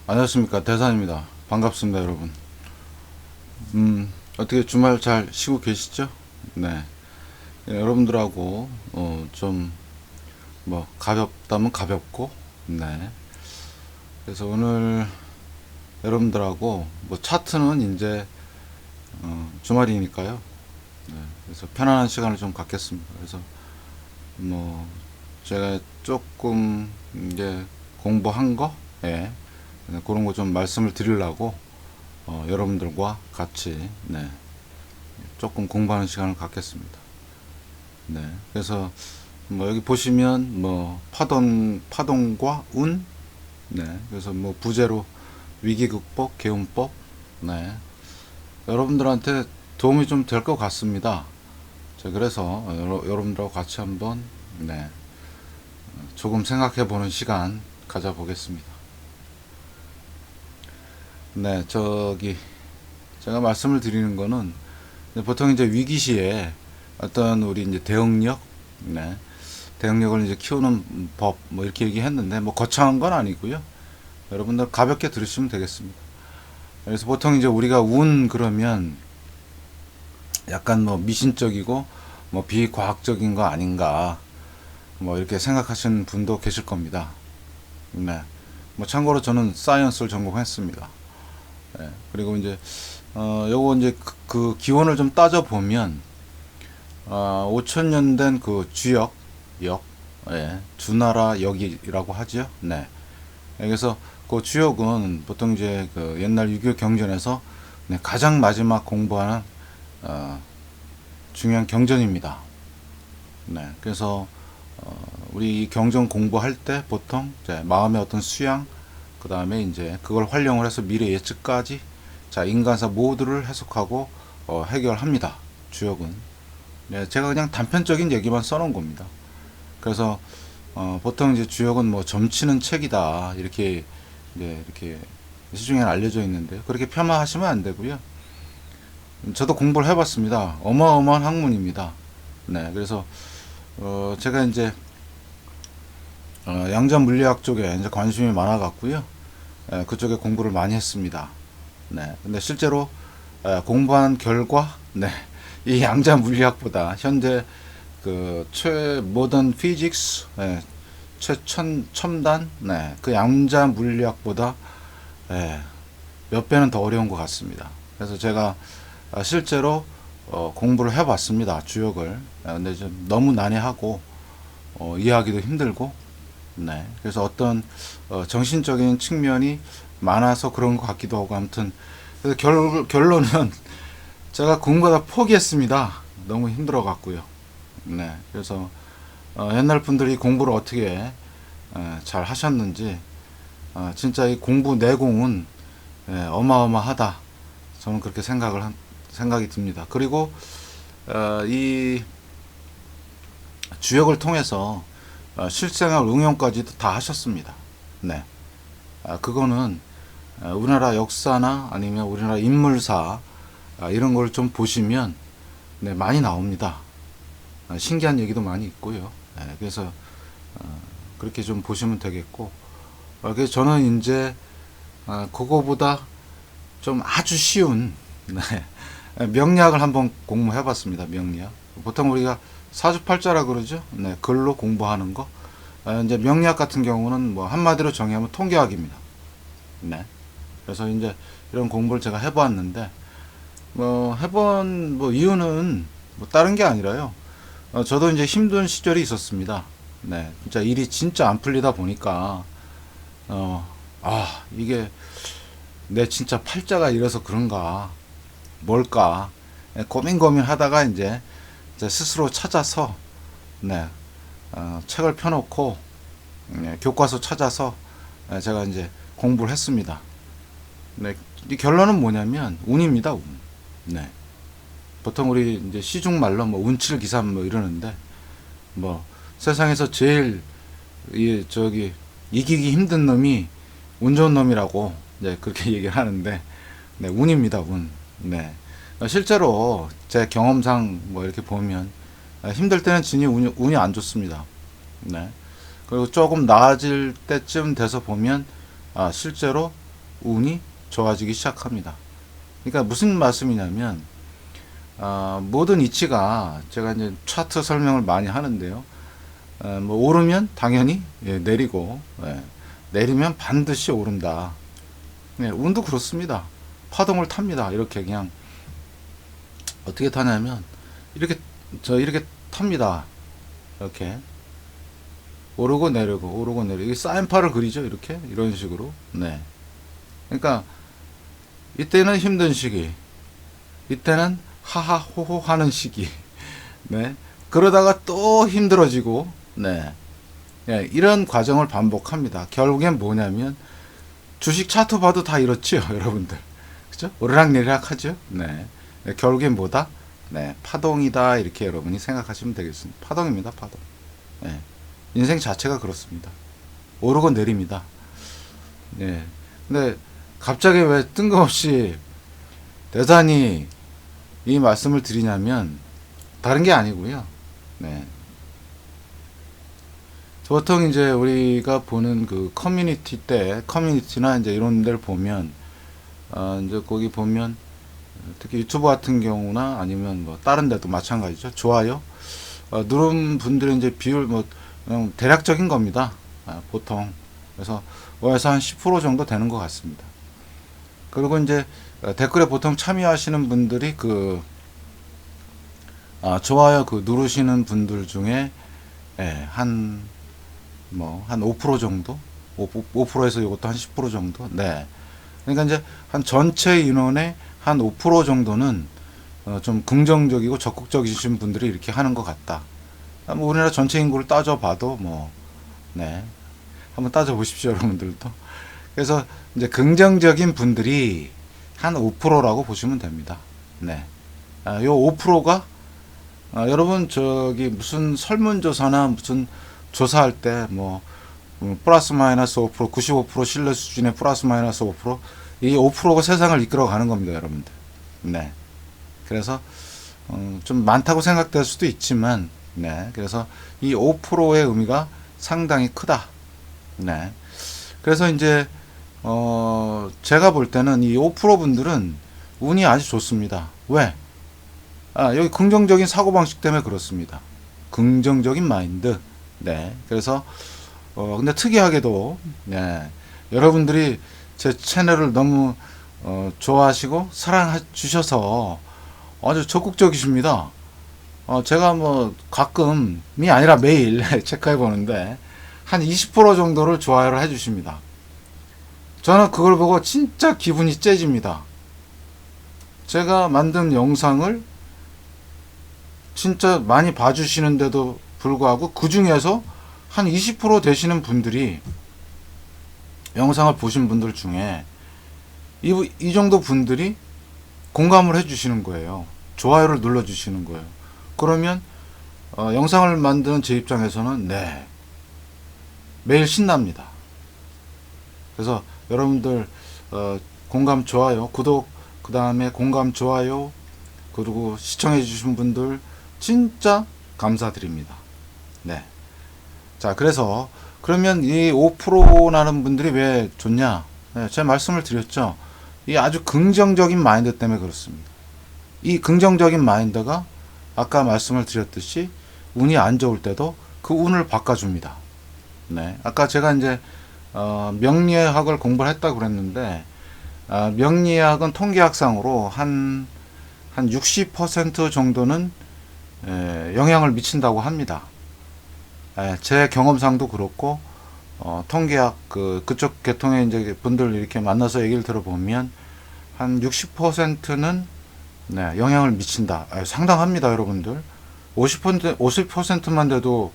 안녕하십니까, 대산입니다. 반갑습니다, 여러분. 어떻게 주말 잘 쉬고 계시죠? 네. 여러분들하고 좀 뭐 가볍다면 가볍고, 네. 그래서 오늘 여러분들하고 뭐 차트는 이제 주말이니까요. 네. 그래서 편안한 시간을 좀 갖겠습니다. 그래서 뭐 제가 조금 이제 공부한 거, 예. 그런 거 좀 말씀을 드리려고 여러분들과 같이, 네, 조금 공부하는 시간을 갖겠습니다. 네, 그래서 뭐 여기 보시면 뭐 파동과 운, 네, 그래서 뭐 부제로 위기 극복, 개운법, 네, 여러분들한테 도움이 좀 될 것 같습니다. 자, 그래서 여러분들하고 같이 한번, 네, 조금 생각해 보는 시간 가져보겠습니다. 네, 제가 말씀을 드리는 거는 보통 이제 위기시에 어떤 우리 이제 대응력, 네, 대응력을 이제 키우는 법, 뭐 이렇게 얘기했는데 뭐 거창한 건 아니고요. 여러분들 가볍게 들으시면 되겠습니다. 그래서 보통 이제 우리가 운 그러면 약간 뭐 미신적이고 뭐 비과학적인 거 아닌가 뭐 이렇게 생각하시는 분도 계실 겁니다. 네. 뭐 참고로 저는 사이언스를 전공했습니다. 네. 그리고 이제 요거 이제 그 기원을 좀 따져 보면 5천년 된 그 주역, 예, 주나라 역이라고 하죠. 네. 그래서 그 주역은 보통 이제 그 옛날 6.25 경전에서, 네, 가장 마지막 공부하는 중요한 경전입니다. 네. 그래서 우리 이 경전 공부할 때 보통 이제 마음의 어떤 수양, 그 다음에 이제 그걸 활용을 해서 미래 예측까지, 자, 인간사 모두를 해석하고 해결합니다. 주역은. 네, 제가 그냥 단편적인 얘기만 써놓은 겁니다. 그래서 보통 이제 주역은 뭐 점치는 책이다 이렇게 이렇게 시중에 알려져 있는데 그렇게 폄하하시면 안 되고요. 저도 공부를 해봤습니다. 어마어마한 학문입니다. 네, 그래서 제가 이제 양자 물리학 쪽에 이제 관심이 많아 갖고요. 그쪽에 공부를 많이 했습니다. 네, 근데 실제로 공부한 결과, 네, 이 양자 물리학보다 현재 그 최모던 피직스, 네, 최첨단, 네, 그 양자 물리학보다 몇 배는 더 어려운 것 같습니다. 그래서 제가 실제로 공부를 해봤습니다. 주역을. 근데 좀 너무 난해하고 이해하기도 힘들고, 네, 그래서 어떤 정신적인 측면이 많아서 그런 것 같기도 하고, 아무튼 그래서 결론은 제가 공부하다 포기했습니다. 너무 힘들어 갖고요. 네, 그래서 옛날 분들이 공부를 어떻게 잘 하셨는지, 진짜 이 공부 내공은 어마어마하다. 저는 그렇게 생각이 듭니다. 그리고 이 주역을 통해서 실생활 응용까지도 다 하셨습니다. 네, 그거는 우리나라 역사나 아니면 우리나라 인물사 이런 걸 좀 보시면, 네, 많이 나옵니다. 신기한 얘기도 많이 있고요. 네, 그래서 그렇게 좀 보시면 되겠고, 그래서 저는 이제 그거보다 좀 아주 쉬운, 네, 명리학을 한번 공부해봤습니다. 명리학. 보통 우리가 사주팔자라 그러죠. 네, 글로 공부하는 거. 이제 명리학 같은 경우는 뭐 한마디로 정의하면 통계학입니다. 네. 그래서 이제 이런 공부를 제가 해보았는데, 뭐 해본 뭐 이유는 뭐 다른 게 아니라요. 저도 이제 힘든 시절이 있었습니다. 네, 진짜 일이 진짜 안 풀리다 보니까 이게 내 진짜 팔자가 이래서 그런가, 뭘까, 고민하다가 이제 스스로 찾아서, 네, 책을 펴놓고, 네, 교과서 찾아서 제가 이제 공부를 했습니다. 네, 이 결론은 뭐냐면 운입니다. 운. 네. 보통 우리 이제 시중 말로 뭐 운칠기삼 뭐 이러는데, 뭐 세상에서 제일 이기기 힘든 놈이 운 좋은 놈이라고 이제 그렇게 얘기를 하는데, 네, 운입니다, 운. 네. 실제로 제 경험상 뭐 이렇게 보면 힘들 때는 진이 운이 안 좋습니다. 네. 그리고 조금 나아질 때쯤 돼서 보면 실제로 운이 좋아지기 시작합니다. 그러니까 무슨 말씀이냐면 모든 이치가 제가 이제 차트 설명을 많이 하는데요. 뭐 오르면 당연히 내리고 내리면 반드시 오른다. 네, 운도 그렇습니다. 파동을 탑니다. 이렇게 그냥 어떻게 타냐면 이렇게 탑니다. 이렇게 오르고 내리고 오르고 내리고 이게 사인파를 그리죠. 이렇게 이런 식으로. 네. 그러니까 이때는 힘든 시기, 이때는 하하호호 하는 시기. 네. 그러다가 또 힘들어지고, 네. 네. 이런 과정을 반복합니다. 결국엔 뭐냐면 주식 차트 봐도 다 이렇지요, 여러분들. 그죠? 오르락내리락 하죠. 네. 네. 결국엔 뭐다? 네. 파동이다. 이렇게 여러분이 생각하시면 되겠습니다. 파동입니다, 파동. 네. 인생 자체가 그렇습니다. 오르고 내립니다. 네. 근데 갑자기 왜 뜬금없이 대단히 이 말씀을 드리냐면 다른 게 아니고요. 네. 보통 이제 우리가 보는 그 커뮤니티나 이제 이런 데를 보면, 이제 거기 보면, 특히 유튜브 같은 경우나 아니면 뭐 다른 데도 마찬가지죠. 좋아요. 누른 분들의 이제 비율 뭐, 그냥 대략적인 겁니다. 보통. 그래서 5에서 한 10% 정도 되는 것 같습니다. 그리고 이제 댓글에 보통 참여하시는 분들이 좋아요 누르시는 분들 중에 한 5% 정도? 5%에서 이것도 한 10% 정도? 네. 그러니까 이제 한 전체 인원의 한 5% 정도는 좀 긍정적이고 적극적이신 분들이 이렇게 하는 것 같다. 뭐 우리나라 전체 인구를 따져봐도 네. 한번 따져보십시오, 여러분들도. 그래서 이제 긍정적인 분들이 한 5%라고 보시면 됩니다. 네. 요 5%가 여러분 저기 무슨 설문조사나 무슨 조사할 때 플러스 마이너스 5%, 95% 신뢰 수준의 플러스 마이너스 5%, 이 5%가 세상을 이끌어가는 겁니다, 여러분들. 네. 그래서 좀 많다고 생각될 수도 있지만, 네. 그래서 이 5%의 의미가 상당히 크다. 네. 그래서 이제 제가 볼 때는 이 5% 분들은 운이 아주 좋습니다. 왜? 여기 긍정적인 사고방식 때문에 그렇습니다. 긍정적인 마인드. 네. 그래서, 근데 특이하게도, 네. 여러분들이 제 채널을 너무, 좋아하시고, 사랑해 주셔서 아주 적극적이십니다. 제가 뭐, 가끔이 아니라 매일 체크해 보는데, 한 20% 정도를 좋아요를 해 주십니다. 저는 그걸 보고 진짜 기분이 째집니다. 제가 만든 영상을 진짜 많이 봐주시는데도 불구하고 그 중에서 한 20% 되시는 분들이 영상을 보신 분들 중에 이 정도 분들이 공감을 해주시는 거예요. 좋아요를 눌러주시는 거예요. 그러면 영상을 만드는 제 입장에서는 네, 매일 신납니다. 그래서 여러분들 공감 좋아요, 구독, 그 다음에 공감 좋아요, 그리고 시청해 주신 분들 진짜 감사드립니다. 네. 자, 그래서 그러면 이 5%라는 분들이 왜 좋냐? 네, 제가 말씀을 드렸죠. 이 아주 긍정적인 마인드 때문에 그렇습니다. 이 긍정적인 마인드가 아까 말씀을 드렸듯이 운이 안 좋을 때도 그 운을 바꿔줍니다. 네. 아까 제가 이제 명리학을 공부를 했다고 그랬는데, 명리학은 통계학상으로 한 60% 정도는 영향을 미친다고 합니다. 제 경험상도 그렇고, 통계학 그쪽 계통의 이제 분들 이렇게 만나서 얘기를 들어보면 한 60%는 네, 영향을 미친다. 상당합니다, 여러분들. 50%만 돼도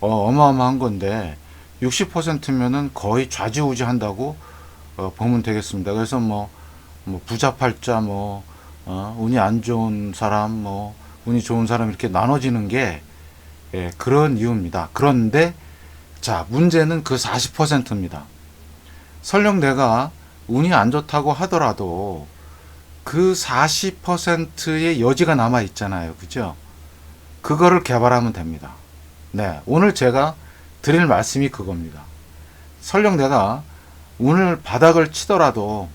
어마어마한 건데 60%면은 거의 좌지우지한다고 보면 되겠습니다. 그래서 부자팔자 운이 안 좋은 사람 운이 좋은 사람 이렇게 나눠지는 게 그런 이유입니다. 그런데 자, 문제는 그 40%입니다. 설령 내가 운이 안 좋다고 하더라도 그 40%의 여지가 남아 있잖아요. 그죠? 그거를 개발하면 됩니다. 네. 오늘 제가 드릴 말씀이 그겁니다. 설령 내가 운을 바닥을 치더라도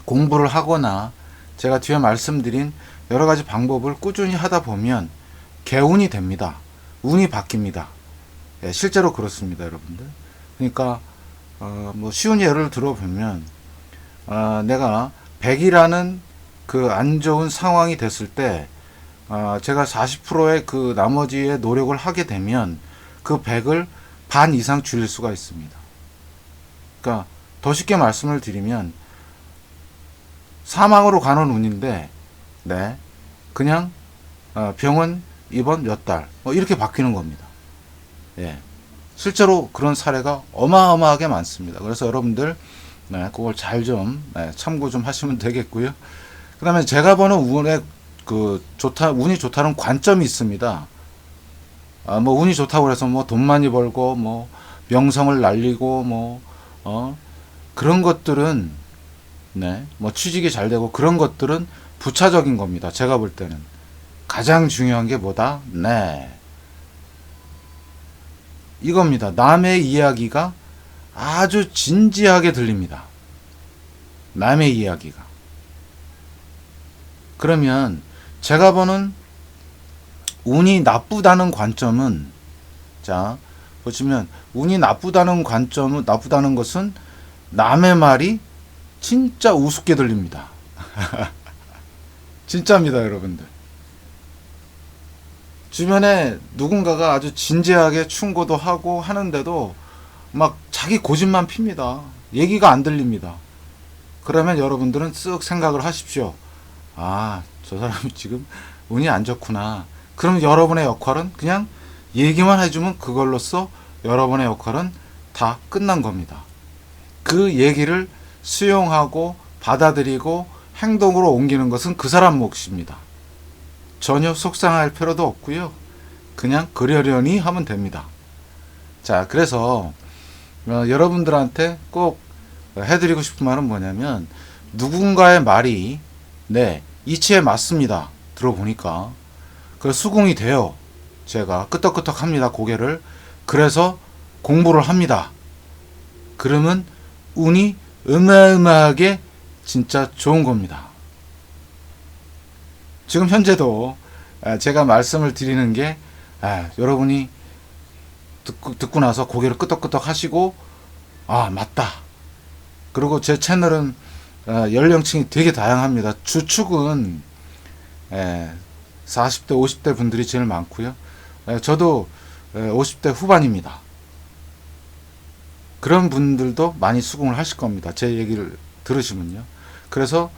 공부를 하거나 제가 뒤에 말씀드린 여러 가지 방법을 꾸준히 하다 보면 개운이 됩니다. 운이 바뀝니다. 예, 실제로 그렇습니다, 여러분들. 그러니까 뭐 쉬운 예를 들어보면 내가 100이라는 그 안 좋은 상황이 됐을 때 제가 40%의 그 나머지의 노력을 하게 되면 그 100을 반 이상 줄일 수가 있습니다. 그러니까 더 쉽게 말씀을 드리면 사망으로 가는 운인데 네, 그냥 병원 입원 몇 달 이렇게 바뀌는 겁니다. 예, 실제로 그런 사례가 어마어마하게 많습니다. 그래서 여러분들 그걸 잘 좀 참고 좀 하시면 되겠고요. 그 다음에 제가 보는 운의 운이 좋다는 관점이 있습니다. 뭐 운이 좋다고 해서 뭐 돈 많이 벌고 뭐 명성을 날리고 뭐 그런 것들은 뭐 취직이 잘 되고 그런 것들은 부차적인 겁니다. 제가 볼 때는 가장 중요한 게 뭐다? 이겁니다. 남의 이야기가 아주 진지하게 들립니다. 남의 이야기가. 그러면 제가 보는 운이 나쁘다는 관점은, 자, 보시면 운이 나쁘다는 것은 남의 말이 진짜 우습게 들립니다. 진짜입니다, 여러분들. 주변에 누군가가 아주 진지하게 충고도 하고 하는데도 막 자기 고집만 핍니다. 얘기가 안 들립니다. 그러면 여러분들은 쓱 생각을 하십시오. 아, 저 사람이 지금 운이 안 좋구나. 그럼 여러분의 역할은 그냥 얘기만 해주면 그걸로써 여러분의 역할은 다 끝난 겁니다. 그 얘기를 수용하고 받아들이고 행동으로 옮기는 것은 그 사람 몫입니다. 전혀 속상할 필요도 없고요. 그냥 그러려니 하면 됩니다. 자, 그래서 여러분들한테 꼭 해드리고 싶은 말은 뭐냐면 누군가의 말이 이치에 맞습니다. 들어보니까 그래서 수긍이 돼요. 제가 끄덕끄덕 합니다. 고개를. 그래서 공부를 합니다. 그러면 운이 어마어마하게 진짜 좋은 겁니다. 지금 현재도 제가 말씀을 드리는 게 여러분이 듣고 나서 고개를 끄덕끄덕 하시고 맞다. 그리고 제 채널은 연령층이 되게 다양합니다. 주축은 40대 50대 분들이 제일 많고요. 저도 50대 후반입니다. 그런 분들도 많이 수긍을 하실 겁니다. 제 얘기를 들으시면요. 그래서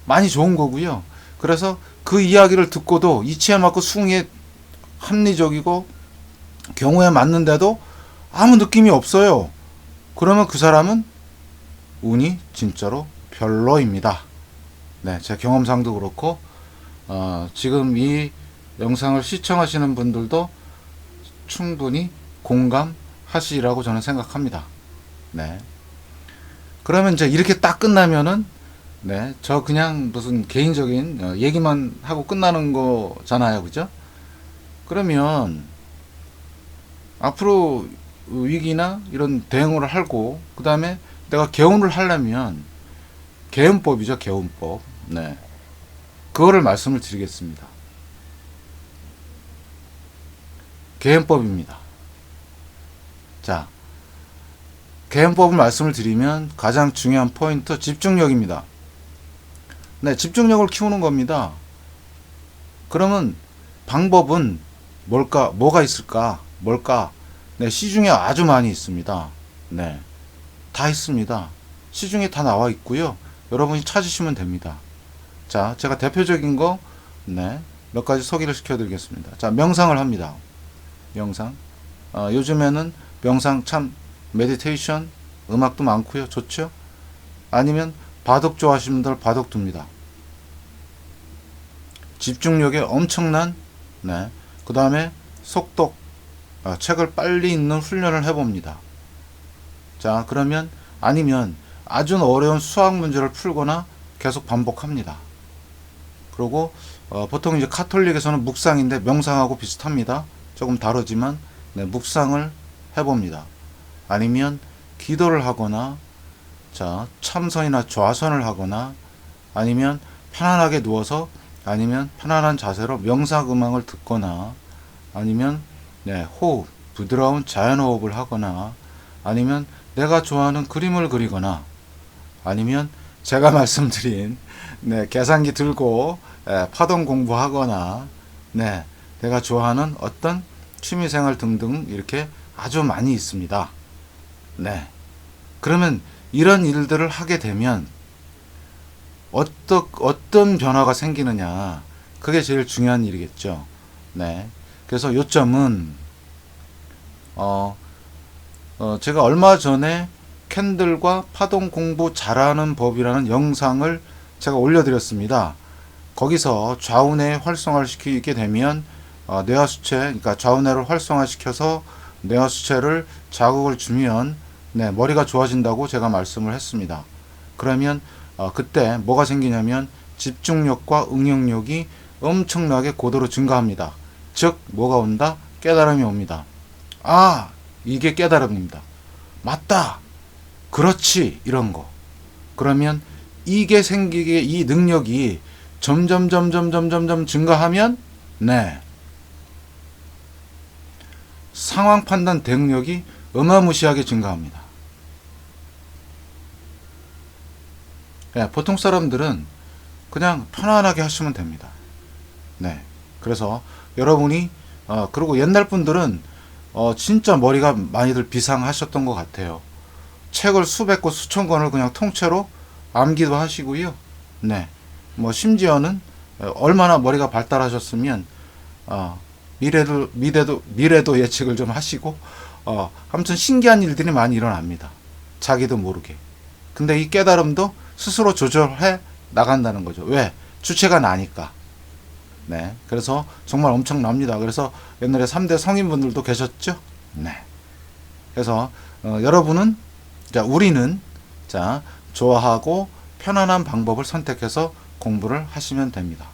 많이 좋은 거고요. 그래서 그 이야기를 듣고도 이치에 맞고 수긍이 합리적이고 경우에 맞는데도 아무 느낌이 없어요. 그러면 그 사람은 운이 진짜로 별로입니다. 제 경험상도 그렇고 지금 이 영상을 시청하시는 분들도 충분히 공감하시리라고 저는 생각합니다. 그러면 이제 이렇게 딱 끝나면은 저 그냥 무슨 개인적인 얘기만 하고 끝나는 거잖아요. 그죠? 그러면 앞으로 위기나 이런 대응을 하고 그 다음에 내가 개운을 하려면 개운법이죠. 개운법. 그거를 말씀을 드리겠습니다. 개운법입니다. 자, 개운법을 말씀을 드리면 가장 중요한 포인트 집중력입니다. 집중력을 키우는 겁니다. 그러면 방법은 뭐가 있을까? 시중에 아주 많이 있습니다. 다 있습니다. 시중에 다 나와 있고요. 여러분이 찾으시면 됩니다. 자, 제가 대표적인 거 몇 가지 소개를 시켜드리겠습니다. 자, 명상을 합니다. 명상. 요즘에는 명상 참 메디테이션 음악도 많고요. 좋죠? 아니면 바둑 좋아하시는 분들 바둑 둡니다. 집중력에 엄청난 그 다음에 속독 책을 빨리 읽는 훈련을 해봅니다. 자, 그러면 아니면 아주 어려운 수학 문제를 풀거나 계속 반복합니다. 그리고 보통 이제 카톨릭에서는 묵상인데 명상하고 비슷합니다. 조금 다르지만 네, 묵상을 해봅니다. 아니면 기도를 하거나 자, 참선이나 좌선을 하거나 아니면 편안하게 누워서 아니면 편안한 자세로 명상 음악을 듣거나 아니면 네, 호흡, 부드러운 자연호흡을 하거나 아니면 내가 좋아하는 그림을 그리거나 아니면 제가 말씀드린 네, 계산기 들고 파동 공부하거나 네, 내가 좋아하는 어떤 취미생활 등등 이렇게 아주 많이 있습니다. 네. 그러면 이런 일들을 하게 되면 어떤 변화가 생기느냐. 그게 제일 중요한 일이겠죠. 네. 그래서 요점은, 제가 얼마 전에 캔들과 파동 공부 잘하는 법이라는 영상을 제가 올려드렸습니다. 거기서 좌우뇌 활성화를 시키게 되면, 뇌하수체, 그러니까 좌우뇌를 활성화시켜서 뇌하수체를 자극을 주면, 네, 머리가 좋아진다고 제가 말씀을 했습니다. 그러면 그때 뭐가 생기냐면 집중력과 응용력이 엄청나게 고도로 증가합니다. 즉 뭐가 온다? 깨달음이 옵니다. 아, 이게 깨달음입니다. 맞다. 그렇지. 이런 거. 그러면 이게 생기게 이 능력이 점점 증가하면 네. 상황 판단 대응력이 어마무시하게 증가합니다. 네, 보통 사람들은 그냥 편안하게 하시면 됩니다. 네. 그래서 여러분이 그리고 옛날 분들은 진짜 머리가 많이들 비상하셨던 것 같아요. 책을 수백 권, 수천 권을 그냥 통째로 암기도 하시고요. 네. 뭐 심지어는 얼마나 머리가 발달하셨으면 미래도 예측을 좀 하시고 아무튼 신기한 일들이 많이 일어납니다. 자기도 모르게. 근데 이 깨달음도 스스로 조절해 나간다는 거죠. 왜? 주체가 나니까. 네. 그래서 정말 엄청납니다. 그래서 옛날에 3대 성인분들도 계셨죠? 네. 그래서 여러분은 우리는 좋아하고 편안한 방법을 선택해서 공부를 하시면 됩니다.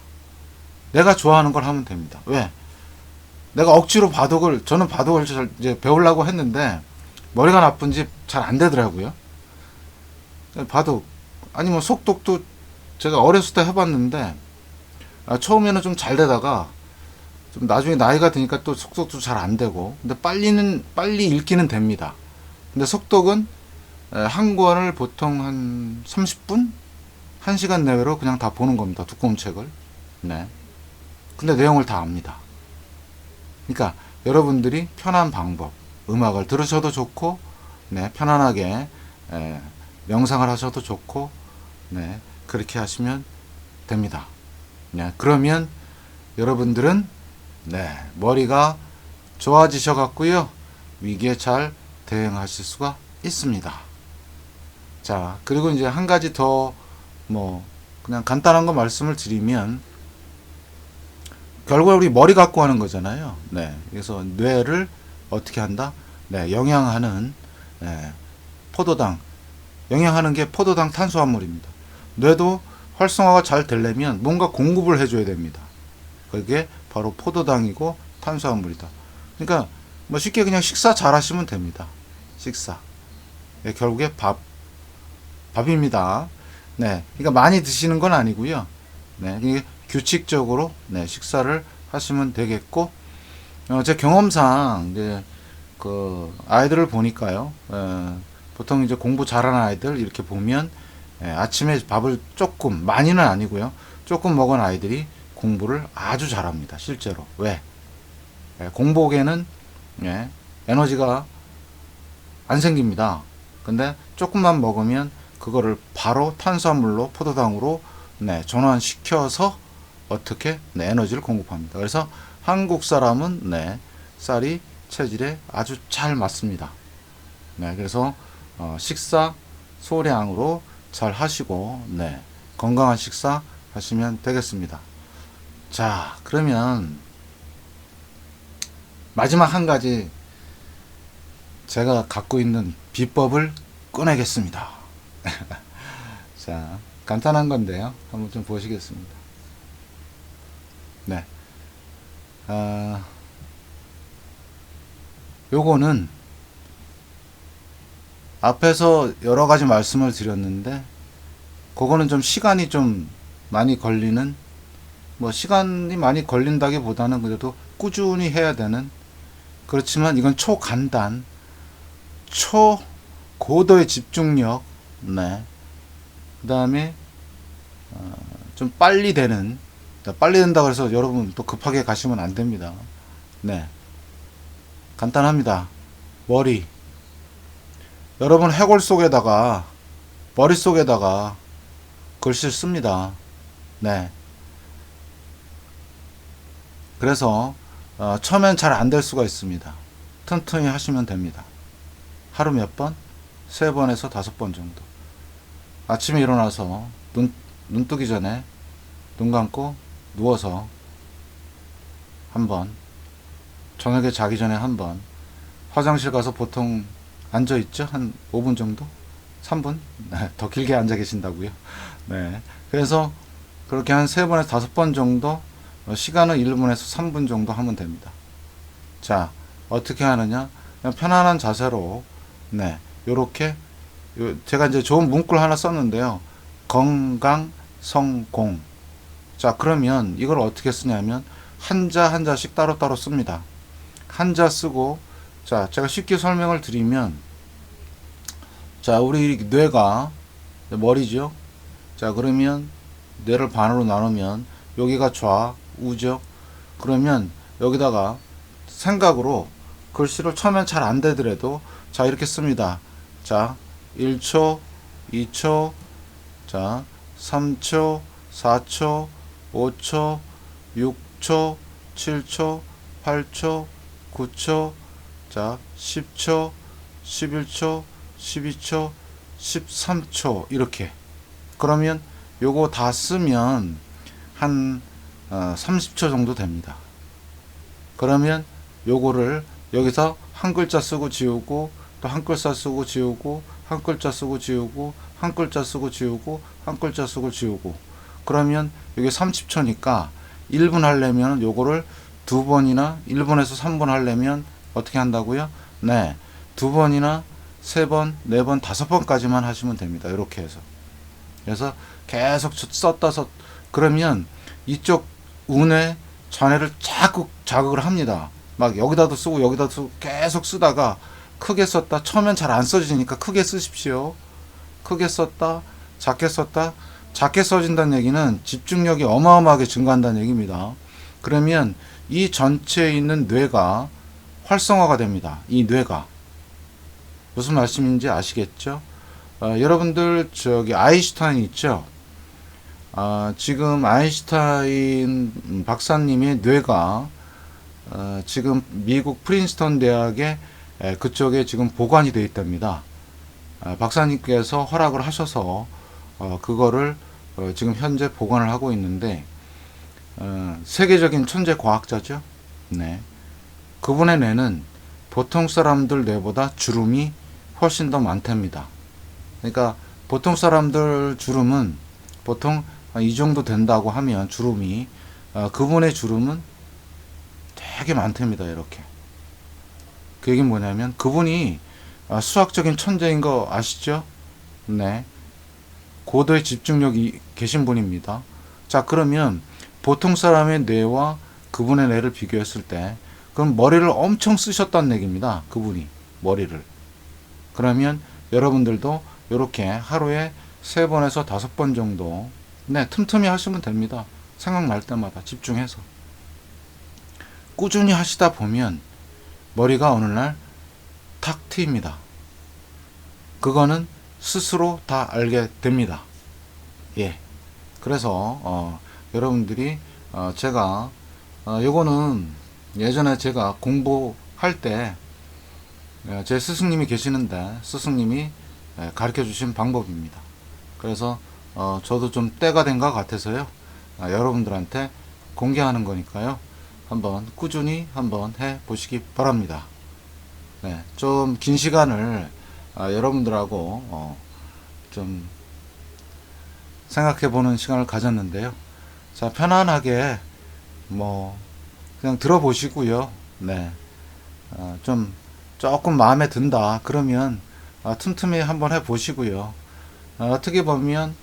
내가 좋아하는 걸 하면 됩니다. 왜? 내가 억지로 저는 바둑을 이제 배우려고 했는데 머리가 나쁜지 잘 안 되더라고요. 바둑 아니면 속독도 제가 어렸을 때 해봤는데 처음에는 좀 잘 되다가 좀 나중에 나이가 드니까 또 속독도 잘 안 되고 근데 빨리 읽기는 됩니다. 근데 속독은 한 권을 보통 한 30분? 1시간 내외로 그냥 다 보는 겁니다. 두꺼운 책을. 네. 근데 내용을 다 압니다. 그러니까 여러분들이 편한 방법, 음악을 들으셔도 좋고, 네, 편안하게 명상을 하셔도 좋고, 네, 그렇게 하시면 됩니다. 네, 그러면 여러분들은 네, 머리가 좋아지셔 갖고요, 위기에 잘 대응하실 수가 있습니다. 자, 그리고 이제 한 가지 더 그냥 간단한 거 말씀을 드리면 결국 우리 머리 갖고 하는 거잖아요. 네. 그래서 뇌를 어떻게 한다? 네. 영양하는 포도당. 영양하는 게 포도당 탄수화물입니다. 뇌도 활성화가 잘 되려면 뭔가 공급을 해줘야 됩니다. 그게 바로 포도당이고 탄수화물이다. 그러니까 쉽게 그냥 식사 잘 하시면 됩니다. 식사. 네, 결국에 밥입니다. 네. 그러니까 많이 드시는 건 아니고요. 네. 규칙적으로 네, 식사를 하시면 되겠고, 제 경험상 이제 아이들을 보니까요, 보통 이제 공부 잘하는 아이들 이렇게 보면 아침에 밥을 조금 많이는 아니고요, 조금 먹은 아이들이 공부를 아주 잘합니다. 실제로. 왜? 공복에는 에너지가 안 생깁니다. 근데 조금만 먹으면 그거를 바로 탄수화물로 포도당으로 전환시켜서 어떻게 에너지를 공급합니다. 그래서 한국 사람은 쌀이 체질에 아주 잘 맞습니다. 그래서 식사 소량으로 잘 하시고 건강한 식사 하시면 되겠습니다. 자, 그러면 마지막 한 가지 제가 갖고 있는 비법을 꺼내겠습니다. 자, 간단한 건데요. 한번 좀 보시겠습니다. 네. 요거는 앞에서 여러 가지 말씀을 드렸는데, 그거는 좀 시간이 좀 많이 걸리는, 뭐 시간이 많이 걸린다기보다는 그래도 꾸준히 해야 되는, 그렇지만 이건 초간단, 초고도의 집중력, 네. 그 다음에 좀 빨리 되는, 빨리 된다고 해서 여러분 또 급하게 가시면 안 됩니다. 네. 간단합니다. 머리. 여러분 해골 속에다가, 머릿속에다가 글씨를 씁니다. 네. 그래서 처음엔 잘 안 될 수가 있습니다. 튼튼히 하시면 됩니다. 하루 몇 번? 3번에서 5번 정도. 아침에 일어나서 눈 뜨기 전에 눈 감고 누워서 한 번, 저녁에 자기 전에 한 번, 화장실 가서 보통 앉아 있죠? 한 5분 정도? 3분? 네, 더 길게 앉아 계신다고요? 네. 그래서 그렇게 한 3번에서 5번 정도, 시간은 1분에서 3분 정도 하면 됩니다. 자, 어떻게 하느냐? 그냥 편안한 자세로, 네, 요렇게, 제가 이제 좋은 문구를 하나 썼는데요. 건강, 성공. 자, 그러면 이걸 어떻게 쓰냐면, 한자 한자씩 따로따로 씁니다. 한자 쓰고, 자, 제가 쉽게 설명을 드리면, 자, 우리 뇌가, 머리죠? 자, 그러면 뇌를 반으로 나누면, 여기가 좌, 우죠? 그러면 여기다가 생각으로 글씨를 처음엔 잘 안 되더라도, 자, 이렇게 씁니다. 자, 1초, 2초, 자, 3초, 4초, 5초, 6초, 7초, 8초, 9초, 자, 10초, 11초, 12초, 13초, 이렇게. 그러면 요거 다 쓰면 한 30초 정도 됩니다. 그러면 요거를 여기서 한 글자 쓰고 지우고, 또 한 글자 쓰고 지우고, 한 글자 쓰고 지우고, 한 글자 쓰고 지우고, 한 글자 쓰고 지우고. 그러면 이게 30초니까 1분 하려면 요거를 2번이나 1분에서 3분 하려면 어떻게 한다고요? 네, 2번이나 3번, 4번, 5번까지만 하시면 됩니다. 이렇게 해서. 그래서 계속 썼다 그러면 이쪽 운에 전해를 자꾸 자극을 합니다. 막 여기다도 쓰고 여기다도 쓰고 계속 쓰다가 크게 썼다. 처음엔 잘 안 써지니까 크게 쓰십시오. 크게 썼다, 작게 썼다. 작게 써진다는 얘기는 집중력이 어마어마하게 증가한다는 얘기입니다. 그러면 이 전체에 있는 뇌가 활성화가 됩니다. 이 뇌가. 무슨 말씀인지 아시겠죠? 여러분들 저기 아인슈타인 있죠? 지금 아인슈타인 박사님의 뇌가 지금 미국 프린스턴 대학에 그쪽에 지금 보관이 되어 있답니다. 박사님께서 허락을 하셔서 그거를 지금 현재 보관을 하고 있는데, 세계적인 천재 과학자죠. 네. 그분의 뇌는 보통 사람들 뇌보다 주름이 훨씬 더 많답니다. 그러니까 보통 사람들 주름은 보통 이 정도 된다고 하면 주름이, 그분의 주름은 되게 많답니다. 이렇게. 그 얘기는 뭐냐면 그분이 수학적인 천재인 거 아시죠? 네. 고도의 집중력이 계신 분입니다. 자, 그러면 보통 사람의 뇌와 그분의 뇌를 비교했을 때, 그럼 머리를 엄청 쓰셨다는 얘기입니다. 그분이 머리를. 그러면 여러분들도 이렇게 하루에 3번에서 5번 정도, 네, 틈틈이 하시면 됩니다. 생각날 때마다 집중해서. 꾸준히 하시다 보면 머리가 어느 날 탁 트입니다. 그거는 스스로 다 알게 됩니다. 예. 그래서 여러분들이 제가 요거는 예전에 제가 공부할 때 제 스승님이 계시는데 스승님이 가르쳐 주신 방법입니다. 그래서 저도 좀 때가 된 것 같아서요. 여러분들한테 공개하는 거니까요. 한번 꾸준히 한번 해 보시기 바랍니다. 네, 좀 긴 시간을 여러분들하고 좀 생각해 보는 시간을 가졌는데요. 자, 편안하게 뭐 그냥 들어보시고요. 네, 좀 조금 마음에 든다 그러면 틈틈이 한번 해 보시고요. 어떻게 보면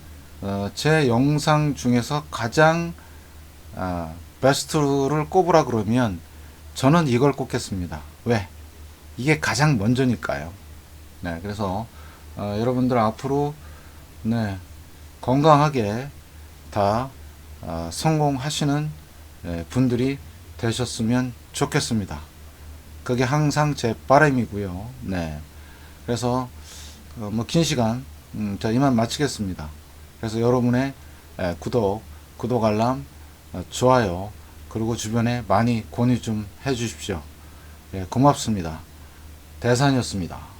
제 영상 중에서 가장 베스트를 꼽으라 그러면 저는 이걸 꼽겠습니다. 왜? 이게 가장 먼저니까요. 네, 그래서 여러분들 앞으로 네, 건강하게 다 성공하시는 분들이 되셨으면 좋겠습니다. 그게 항상 제 바람이고요. 네, 그래서 뭐 긴 시간 자 이만 마치겠습니다. 그래서 여러분의 구독 알람, 좋아요 그리고 주변에 많이 권유 좀 해주십시오. 예, 고맙습니다. 대산이었습니다.